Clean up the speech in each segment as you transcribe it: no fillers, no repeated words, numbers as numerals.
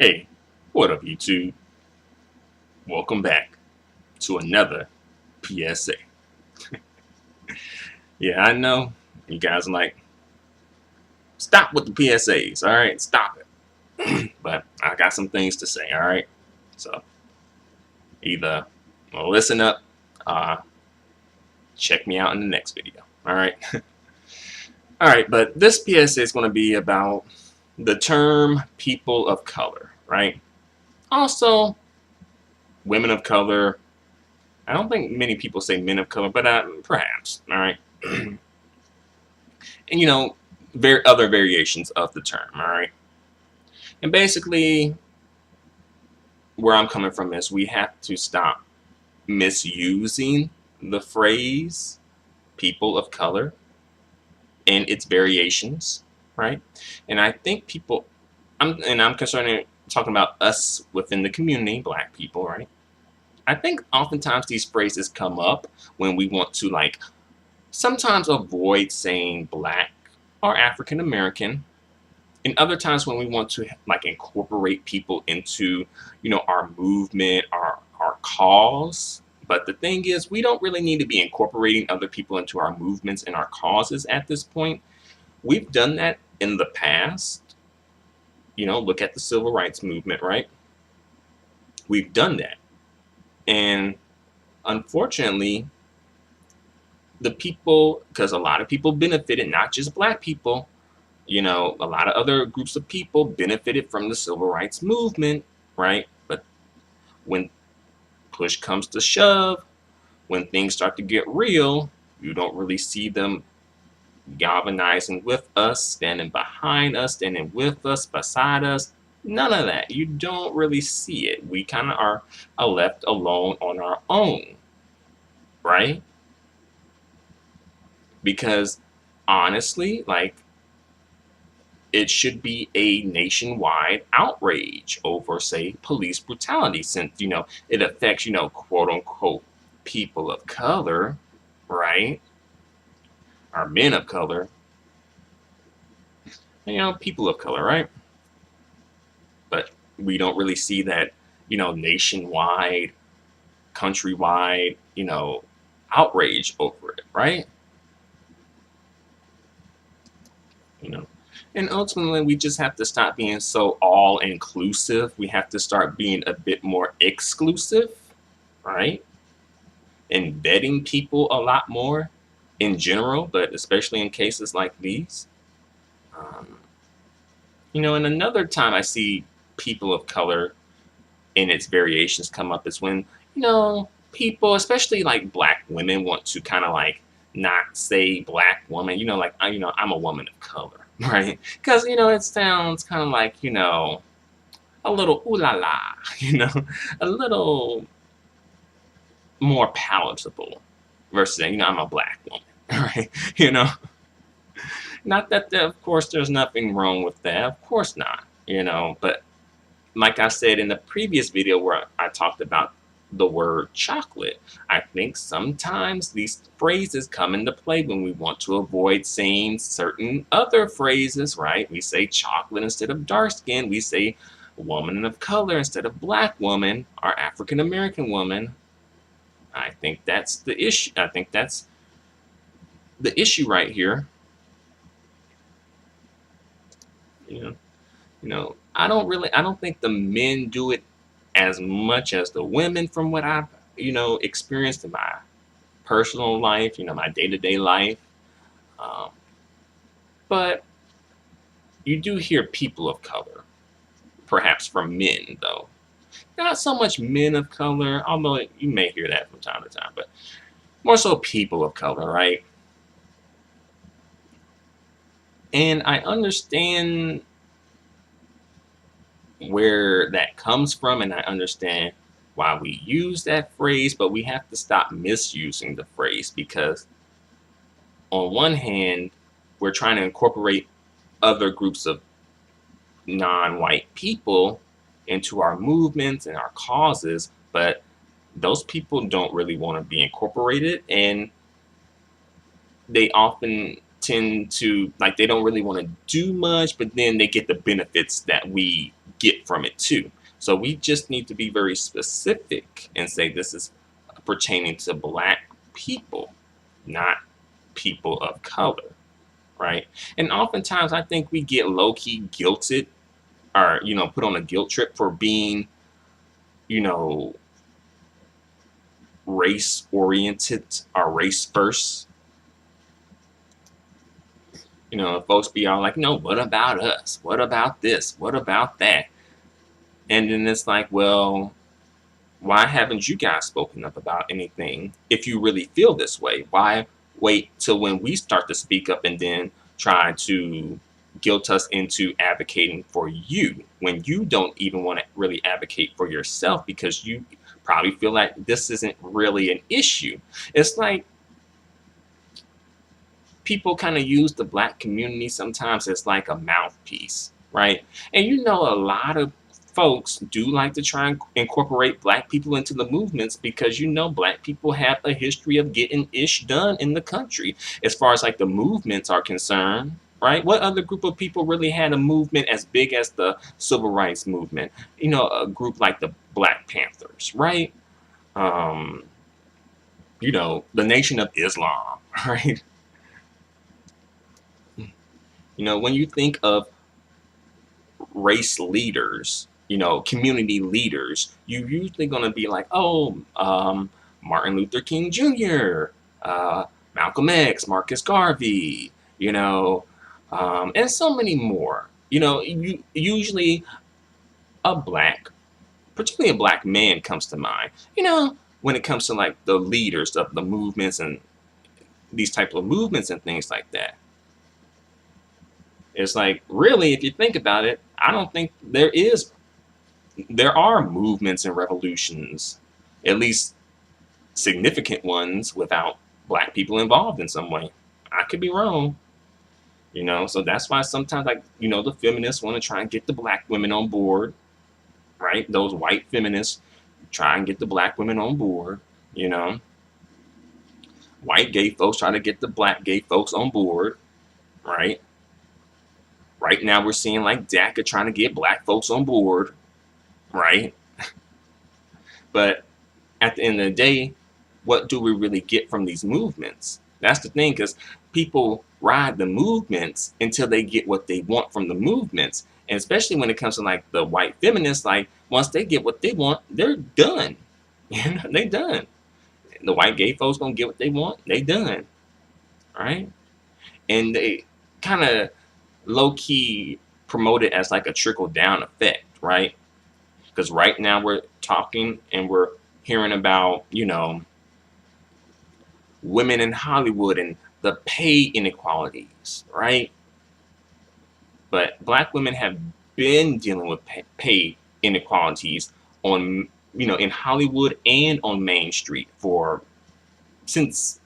Hey, what up, YouTube? Welcome back to another PSA. Yeah, I know you guys are like, stop with the PSAs, all right? Stop it. But I got some things to say, all right? So either listen up, uh, check me out in the next video, all right? All right, but this PSA is going to be about the term people of color, right? Also, women of color. I don't think many people say men of color, but perhaps, all right? And other variations of the term, all right? And basically, where I'm coming from is we have to stop misusing the phrase people of color and its variations, right? And I think I'm concerned talking about us within the community, black people, right? I think oftentimes these phrases come up when we want to sometimes avoid saying black or African American, and other times when we want to incorporate people into our movement, our cause. But the thing is, we don't really need to be incorporating other people into our movements and our causes at this point. We've done that in the past. Look at the civil rights movement, right? We've done that, and unfortunately the people, because a lot of people benefited, not just black people, a lot of other groups of people benefited from the civil rights movement, right? But when push comes to shove, when things start to get real, you don't really see them galvanizing with us, standing behind us, standing with us, beside us. None of that. You don't really see it. We kind of are left alone on our own, right? Because honestly, it should be a nationwide outrage over, say, police brutality, since it affects quote unquote people of color, right? Or men of color, people of color, right? But we don't really see that nationwide, countrywide outrage over it, right? And ultimately, we just have to stop being so all-inclusive. We have to start being a bit more exclusive, right? And vetting people a lot more in general, but especially in cases like these. And another time I see people of color in its variations come up is when, people, especially black women, want to kind of not say black woman, I'm a woman of color. Right? Because, it sounds kind of a little ooh la la, a little more palatable versus saying, I'm a black woman, right? Not that, of course, there's nothing wrong with that. Of course not, but like I said in the previous video where I talked about the word chocolate, I think sometimes these phrases come into play when we want to avoid saying certain other phrases, right? We say chocolate instead of dark skin. We say woman of color instead of black woman or African American woman. I think that's the issue. I think that's the issue right here. I don't think the men do it as much as the women from what I've, experienced in my personal life, my day-to-day life. But you do hear people of color, perhaps from men, though. Not so much men of color, although you may hear that from time to time, but more so people of color, right? And I understand where that comes from, and I understand why we use that phrase, but we have to stop misusing the phrase, because on one hand, we're trying to incorporate other groups of non-white people into our movements and our causes, but those people don't really want to be incorporated, and they often tend to they don't really want to do much, but then they get the benefits that we get from it too. So we just need to be very specific and say this is pertaining to black people, not people of color, right? And oftentimes I think we get low-key guilted or, put on a guilt trip for being, you know, race oriented or race first. Folks be all like, no, what about us? What about this? What about that? And then it's like, well, why haven't you guys spoken up about anything? If you really feel this way, why wait till when we start to speak up and then try to guilt us into advocating for you when you don't even want to really advocate for yourself because you probably feel like this isn't really an issue? It's like people kind of use the black community sometimes as like a mouthpiece, right? And a lot of folks do like to try and incorporate black people into the movements because black people have a history of getting ish done in the country as far as like the movements are concerned, right? What other group of people really had a movement as big as the civil rights movement? A group like the Black Panthers, right? The Nation of Islam, right? When you think of race leaders, community leaders, you're usually going to be like, oh, Martin Luther King Jr., Malcolm X, Marcus Garvey, and so many more. Usually particularly a black man comes to mind, when it comes to like the leaders of the movements and these type of movements and things like that. It's like, really, if you think about it, I don't think there are movements and revolutions, at least significant ones, without black people involved in some way. I could be wrong, so that's why sometimes, like, the feminists want to try and get the black women on board, right? Those white feminists try and get the black women on board, white gay folks try to get the black gay folks on board, right? Right now we're seeing like DACA trying to get black folks on board, right? But at the end of the day, what do we really get from these movements? That's the thing, because people ride the movements until they get what they want from the movements. And especially when it comes to like the white feminists, like once they get what they want, they're done. They done. The white gay folks gonna get what they want, they done. Right? And they kind of low-key promote it as like a trickle-down effect, right? Because right now we're talking and we're hearing about, women in Hollywood and the pay inequalities, right? But black women have been dealing with pay inequalities on, in Hollywood and on Main Street since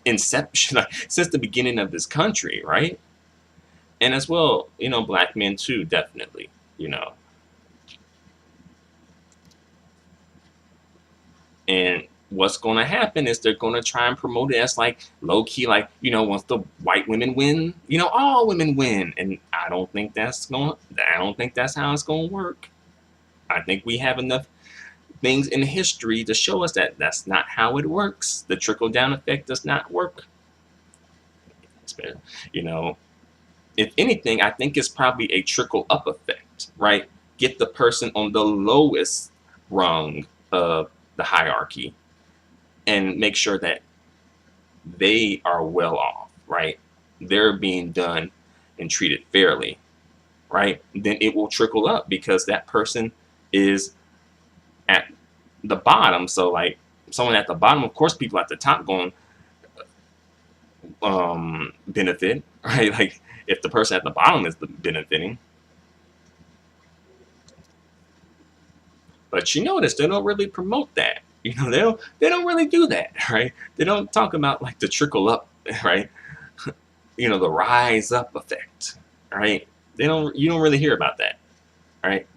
inception, since the beginning of this country, right? And as well, black men too, definitely, And what's going to happen is they're going to try and promote it as like low key, like, once the white women win, all women win. And I don't think that's how it's going to work. I think we have enough things in history to show us that that's not how it works. The trickle down effect does not work. If anything, I think it's probably a trickle up effect, right? Get the person on the lowest rung of the hierarchy and make sure that they are well off, right? They're being done and treated fairly, right? Then it will trickle up because that person is at the bottom. So like someone at the bottom, of course, people at the top going benefit, right? Like if the person at the bottom is benefiting. But you notice they don't really promote that. They don't really do that, right? They don't talk about like the trickle up, right? The rise up effect, right? You don't really hear about that, right?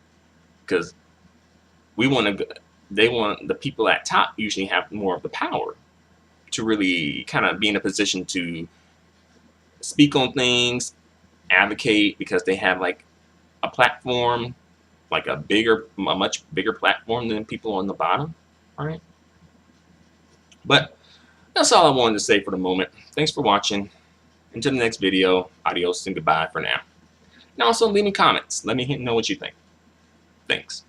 Because they want the people at top usually have more of the power to really kind of be in a position to speak on things, advocate, because they have like a platform like a much bigger platform than people on the bottom. All right. But that's all I wanted to say for the moment. Thanks for watching. Until the next video, adios and goodbye for now. And also leave me comments. Let me know what you think. Thanks.